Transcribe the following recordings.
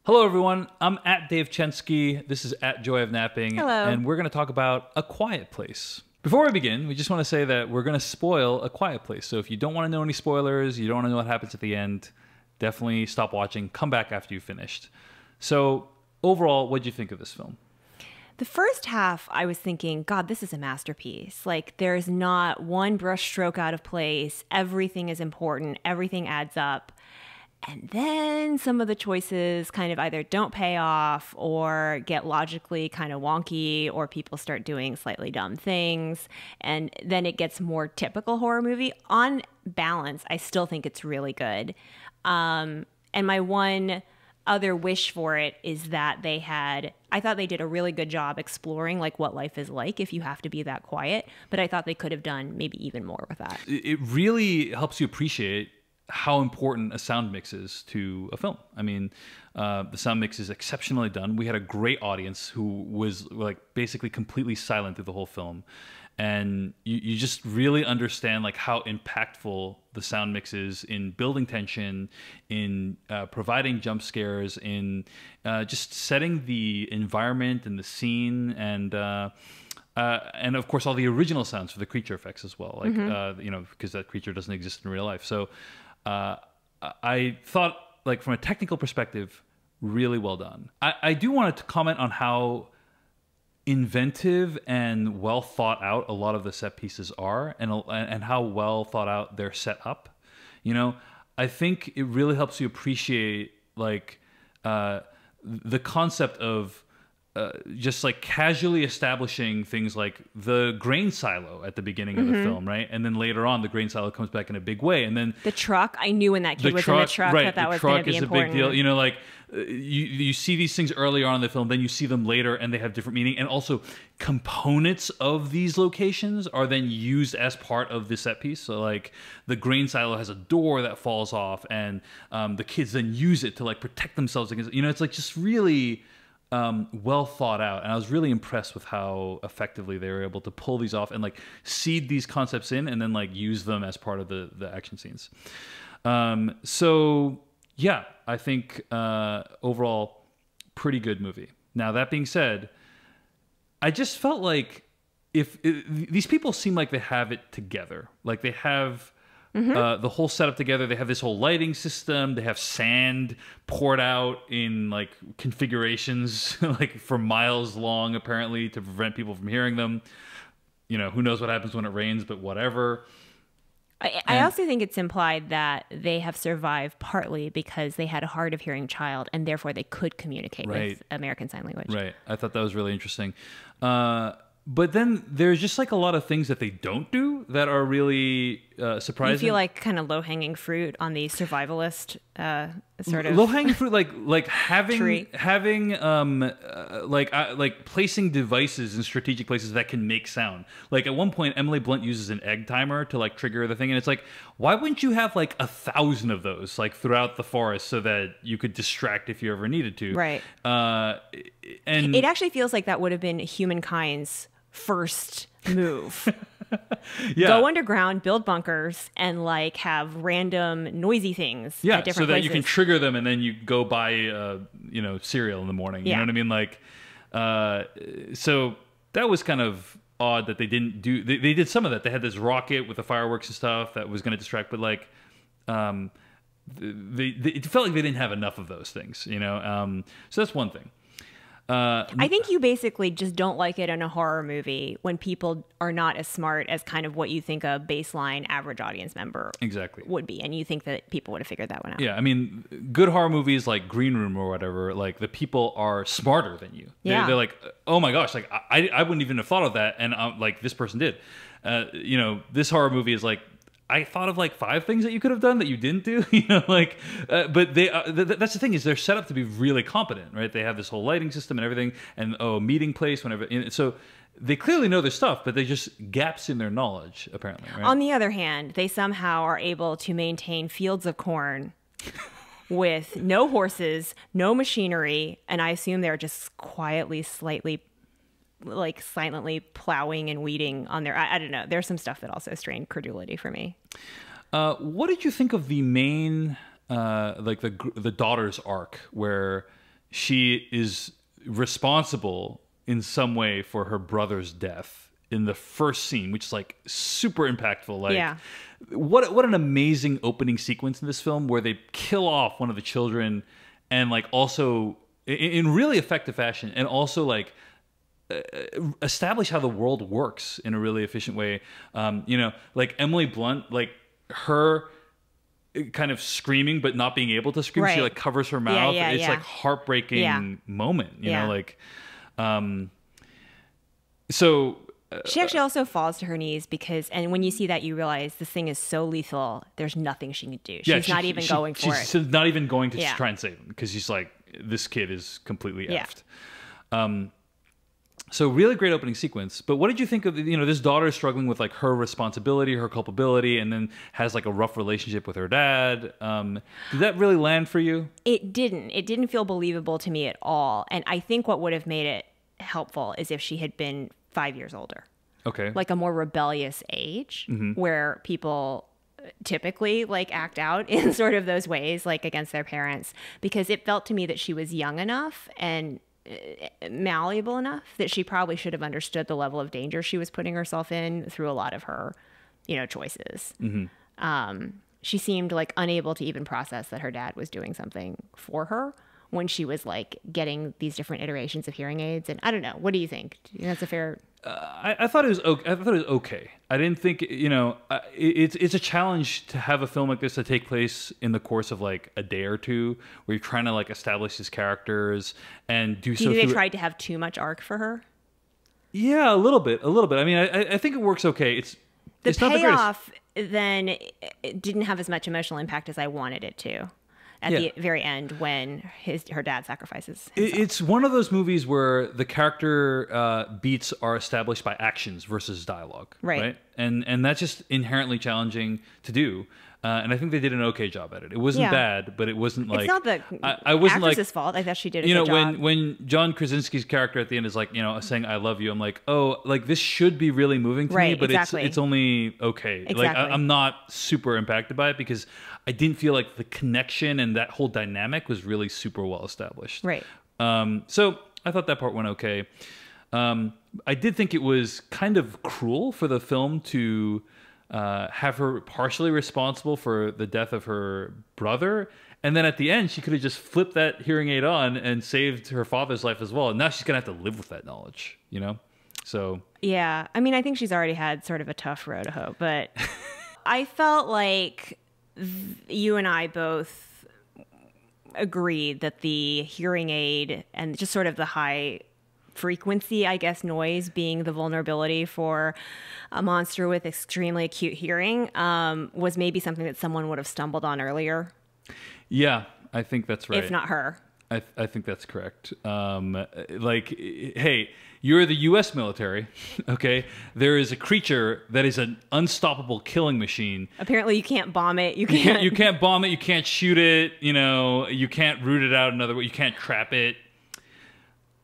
Hello, everyone. I'm at Dave Chensky. This is at Joy of Napping. Hello. And we're going to talk about A Quiet Place. Before we begin, we just want to say that we're going to spoil A Quiet Place. So if you don't want to know any spoilers, you don't want to know what happens at the end, definitely stop watching. Come back after you've finished. So overall, what did you think of this film? The first half, I was thinking, God, this is a masterpiece. Like, there's not one brush stroke out of place. Everything is important. Everything adds up. And then some of the choices kind of either don't pay off or get logically kind of wonky, or people start doing slightly dumb things. And then it gets more typical horror movie. On balance, I still think it's really good. And my one other wish for it is that I thought they did a really good job exploring like what life is like if you have to be that quiet, but I thought they could have done maybe even more with that. It really helps you appreciate how important a sound mix is to a film. I mean, the sound mix is exceptionally done. We had a great audience who was like basically completely silent through the whole film. And you just really understand like how impactful the sound mix is in building tension, in providing jump scares, in just setting the environment and the scene, and of course all the original sounds for the creature effects as well. Like because that creature doesn't exist in real life. So I thought, like, from a technical perspective, really well done. I do want to comment on how inventive and well thought out a lot of the set pieces are, and how well thought out they're set up. You know, I think it really helps you appreciate like the concept of just like casually establishing things like the grain silo at the beginning of the film, right? And then later on, the grain silo comes back in a big way. And then the truck, I knew when that kid was in the truck right, that was going to be important. A big deal. You know, like you see these things earlier on in the film, then you see them later, and they have different meaning. And also, components of these locations are then used as part of the set piece. So, like the grain silo has a door that falls off, and the kids then use it to like protect themselves against. You know, it's like just really well thought out, and I was really impressed with how effectively they were able to pull these off and like seed these concepts in, and then like use them as part of the action scenes. So yeah, I think overall pretty good movie. Now that being said, I just felt like these people seem like they have it together, like they have the whole setup together. They have this whole lighting system. They have sand poured out in like configurations like for miles long, apparently, to prevent people from hearing them. You know, who knows what happens when it rains, but whatever. I also think it's implied that they have survived partly because they had a hard of hearing child, and therefore they could communicate with American Sign Language. Right. I thought that was really interesting. But then there's just like a lot of things that they don't do that are really surprising. You feel like kind of low-hanging fruit on the survivalist sort of low-hanging fruit, like having like placing devices in strategic places that can make sound. Like at one point, Emily Blunt uses an egg timer to like trigger the thing, and it's like, why wouldn't you have like 1,000 of those like throughout the forest so that you could distract if you ever needed to? Right. And it actually feels like that would have been humankind's first move. Yeah. Go underground, build bunkers, and like have random noisy things at different so that places. you can trigger them, and then you go buy cereal in the morning. You know what I mean? Like, so that was kind of odd that they didn't do. They did some of that. They had this rocket with the fireworks and stuff that was going to distract, but like, it felt like they didn't have enough of those things. You know, so that's one thing. I think you basically just don't like it in a horror movie when people are not as smart as kind of what you think a baseline average audience member would be. And you think that people would have figured that one out. Yeah, I mean, good horror movies like Green Room or whatever, like the people are smarter than you. They're like, oh my gosh, like I wouldn't even have thought of that. And like this person did. This horror movie is like, I thought of like 5 things that you could have done that you didn't do, but they that's the thing, is they're set up to be really competent, right? They have this whole lighting system and everything, and meeting place whenever. So they clearly know their stuff, but they just gaps in their knowledge, apparently. Right? On the other hand, they somehow are able to maintain fields of corn with no horses, no machinery, and I assume they're just quietly, silently plowing and weeding on their. I don't know. There's some stuff that also strained credulity for me. What did you think of the main, the daughter's arc, where she is responsible in some way for her brother's death in the first scene, which is like super impactful. Like, Yeah. what an amazing opening sequence in this film where they kill off one of the children and like also in really effective fashion, and also like establish how the world works in a really efficient way. You know, like Emily Blunt, like her kind of screaming but not being able to scream. She Right. like covers her mouth. yeah, It's yeah. like heartbreaking Yeah. moment. You Yeah. know, like so. She actually also falls to her knees because, and when you see that, you realize this thing is so lethal. There's nothing she can do. She's not even going for it. She's not even going to Yeah. try and save him because she's like, this kid is completely Yeah. effed. So really great opening sequence. But what did you think of, you know, this daughter is struggling with like her responsibility, her culpability, and then has like a rough relationship with her dad. Did that really land for you? It didn't. It didn't feel believable to me at all. And I think what would have made it helpful is if she had been 5 years older, Okay. like a more rebellious age where people typically like act out in sort of those ways, like against their parents, because it felt to me that she was young enough and malleable enough that she probably should have understood the level of danger she was putting herself in through a lot of her, you know, choices. She seemed like unable to even process that her dad was doing something for her when she was like getting these different iterations of hearing aids. And I don't know. What do you think? Do you think that's a fair? I thought it was okay. I thought it was okay. I didn't think, you know, it's a challenge to have a film like this to take place in the course of like a day or two, where you're trying to like establish these characters and do Do so. you think they through- tried to have too much arc for her? Yeah, a little bit. I mean, I think it works okay. It's The not the greatest. payoff then it didn't have as much emotional impact as I wanted it to at Yeah. the very end when her dad sacrifices It's one of those movies where the character beats are established by actions versus dialogue, Right. And that's just inherently challenging to do. And I think they did an okay job at it. It wasn't Yeah. bad, but it wasn't like It's not the I wasn't like, actress's fault. I thought she did a you know, good job. when John Krasinski's character at the end is like, you know, saying "I love you," I'm like, oh, like this should be really moving to me, Right, but exactly. it's only okay. Like Exactly. I'm not super impacted by it because I didn't feel like the connection and that whole dynamic was really super well established. Right. So I thought that part went okay. I did think it was kind of cruel for the film to have her partially responsible for the death of her brother. And then at the end, she could have just flipped that hearing aid on and saved her father's life as well. And now she's going to have to live with that knowledge, you know? So, Yeah. I mean, I think she's already had sort of a tough road to hoe, but I felt like you and I both agreed that the hearing aid and just sort of the high frequency, I guess, noise being the vulnerability for a monster with extremely acute hearing was maybe something that someone would have stumbled on earlier, yeah, I think that's right. if not her. I think that's correct. Like, hey, you're the U.S. military, okay? There is a creature that is an unstoppable killing machine. Apparently, you can't bomb it. You can't. You can't bomb it. You can't shoot it. You know, you can't root it out another way. You can't trap it.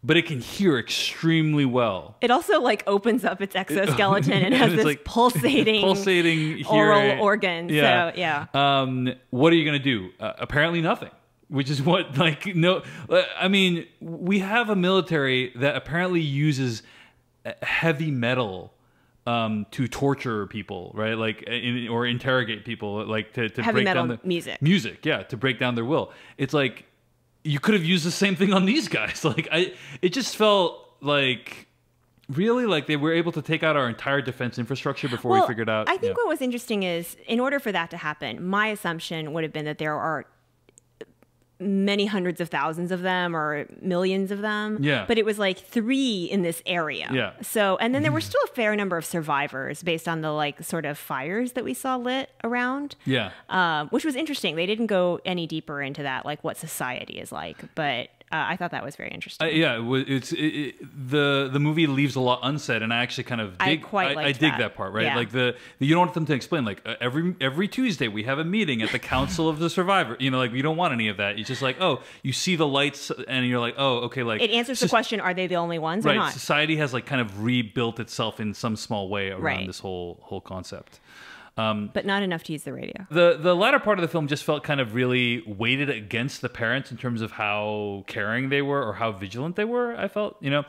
But it can hear extremely well. It also like opens up its exoskeleton and has It's this like pulsating hearing. oral organ. Yeah. So yeah. What are you going to do? Apparently nothing. Which is what, like, no. I mean, we have a military that apparently uses heavy metal to torture people, right? Like, or interrogate people, like to Heavy break metal down music. Music, yeah, to break down their will. It's like you could have used the same thing on these guys. Like, it just felt like really like they were able to take out our entire defense infrastructure before we figured out. I think yeah. what was interesting is, in order for that to happen, my assumption would have been that there are many hundreds of thousands of them or millions of them. Yeah. But it was like 3 in this area. Yeah. So, and then there were still a fair number of survivors based on the like sort of fires that we saw lit around. Yeah. Which was interesting. They didn't go any deeper into that, like what society is like. But I thought that was very interesting. Yeah, the movie leaves a lot unsaid, and I actually kind of dig. I dig that part, right? Yeah. Like you don't want them to explain. Like every Tuesday we have a meeting at the Council of the Survivor. You know, like you don't want any of that. It's just like, oh, you see the lights, and you're like, oh, okay, like It answers the question: are they the only ones or right? not? Society has like kind of rebuilt itself in some small way around Right. this whole concept. But not enough to use the radio. The latter part of the film just felt kind of really weighted against the parents in terms of how caring they were or how vigilant they were, I felt, you know.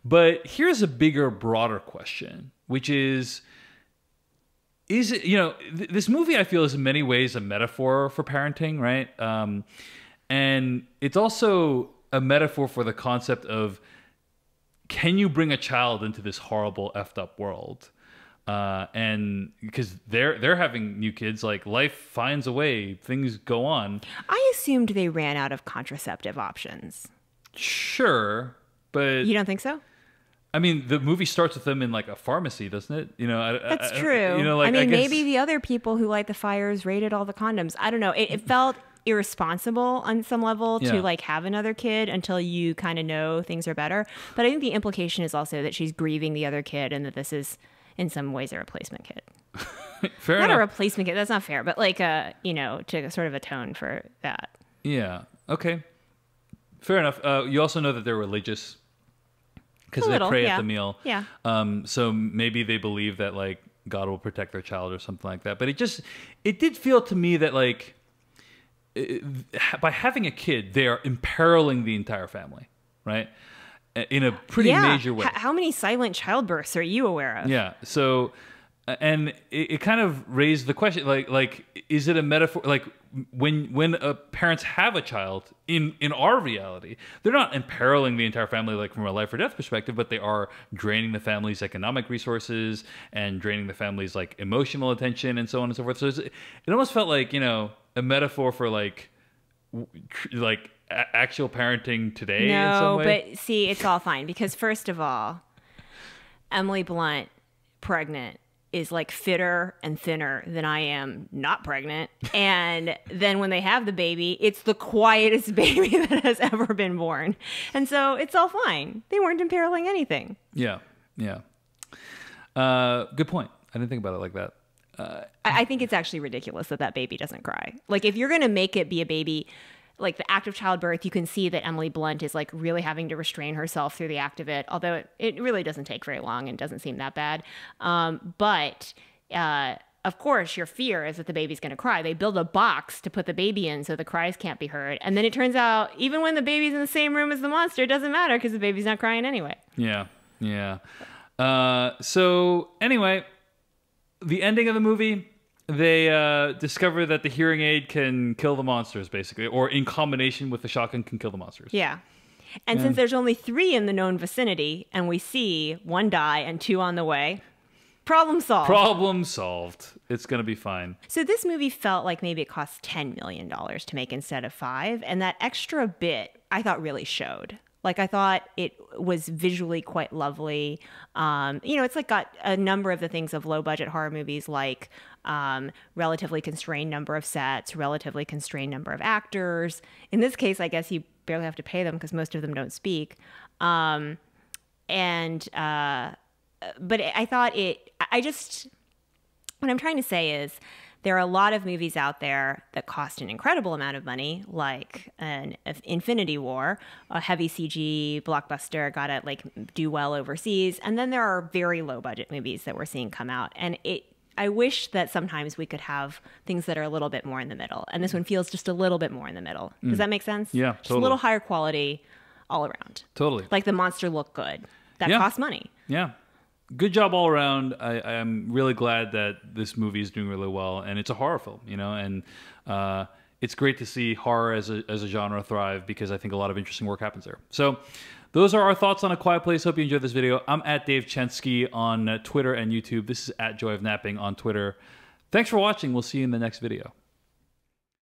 But here's a bigger, broader question, which is it, you know, this movie I feel is in many ways a metaphor for parenting, right? And it's also a metaphor for the concept of, can you bring a child into this horrible, effed up world? And because they're having new kids, like life finds a way, things go on. I assumed they ran out of contraceptive options. Sure, but you don't think so? I mean, the movie starts with them in like a pharmacy, doesn't it? You know, that's true. You know, like, I mean, guess, maybe the other people who light the fires raided all the condoms. I don't know. It felt irresponsible on some level to like have another kid until you kind of know things are better. But I think the implication is also that she's grieving the other kid and that this is in some ways a replacement kid. Fair not enough. a replacement kid. That's not fair. But like you know, to sort of atone for that. Yeah. Okay. Fair enough. You also know that they're religious because they pray at the meal. Yeah. So maybe they believe that like God will protect their child or something like that. But it did feel to me that like by having a kid, they are imperiling the entire family, right? In a pretty major way. How many silent childbirths are you aware of? Yeah. So, and it kind of raised the question, like, is it a metaphor? Like when parents have a child in our reality, they're not imperiling the entire family, like from a life or death perspective, but they are draining the family's economic resources and draining the family's like emotional attention and so on and so forth. So it almost felt like, you know, a metaphor for like actual parenting today in some way. No, but see, it's all fine because first of all, Emily Blunt pregnant is like fitter and thinner than I am not pregnant. And then when they have the baby, it's the quietest baby that has ever been born. And so it's all fine. They weren't imperiling anything. Yeah. Yeah. Good point. I didn't think about it like that. I think it's actually ridiculous that baby doesn't cry. Like if you're going to make it be a baby, like the act of childbirth, you can see that Emily Blunt is like really having to restrain herself through the act of it, although it really doesn't take very long and doesn't seem that bad. But of course, your fear is that the baby's going to cry. They build a box to put the baby in so the cries can't be heard. And then it turns out even when the baby's in the same room as the monster, it doesn't matter because the baby's not crying anyway. Yeah. Yeah. So anyway, the ending of the movie, they discover that the hearing aid can kill the monsters, basically, or in combination with the shotgun can kill the monsters. Yeah. And since there's only 3 in the known vicinity, and we see 1 die and 2 on the way, problem solved. Problem solved. It's going to be fine. So this movie felt like maybe it cost $10 million to make instead of 5, and that extra bit I thought really showed. Like, I thought it was visually quite lovely. You know, it's like got a number of the things of low-budget horror movies, like relatively constrained number of sets, relatively constrained number of actors. In this case, I guess you barely have to pay them because most of them don't speak. But I thought what I'm trying to say is, there are a lot of movies out there that cost an incredible amount of money, like an Infinity War, a heavy CG blockbuster, got to like do well overseas. And then there are very low budget movies that we're seeing come out. And I wish that sometimes we could have things that are a little bit more in the middle. And this one feels just a little bit more in the middle. Does that make sense? Yeah, just totally. a little higher quality all around. Totally. Like the monster looked good. That cost money. Yeah. Good job all around. I'm really glad that this movie is doing really well, and it's a horror film, you know, and it's great to see horror as a genre thrive because I think a lot of interesting work happens there. So those are our thoughts on A Quiet Place. Hope you enjoyed this video. I'm at Dave Chensky on Twitter and YouTube. This is at Joy of Napping on Twitter. Thanks for watching. We'll see you in the next video.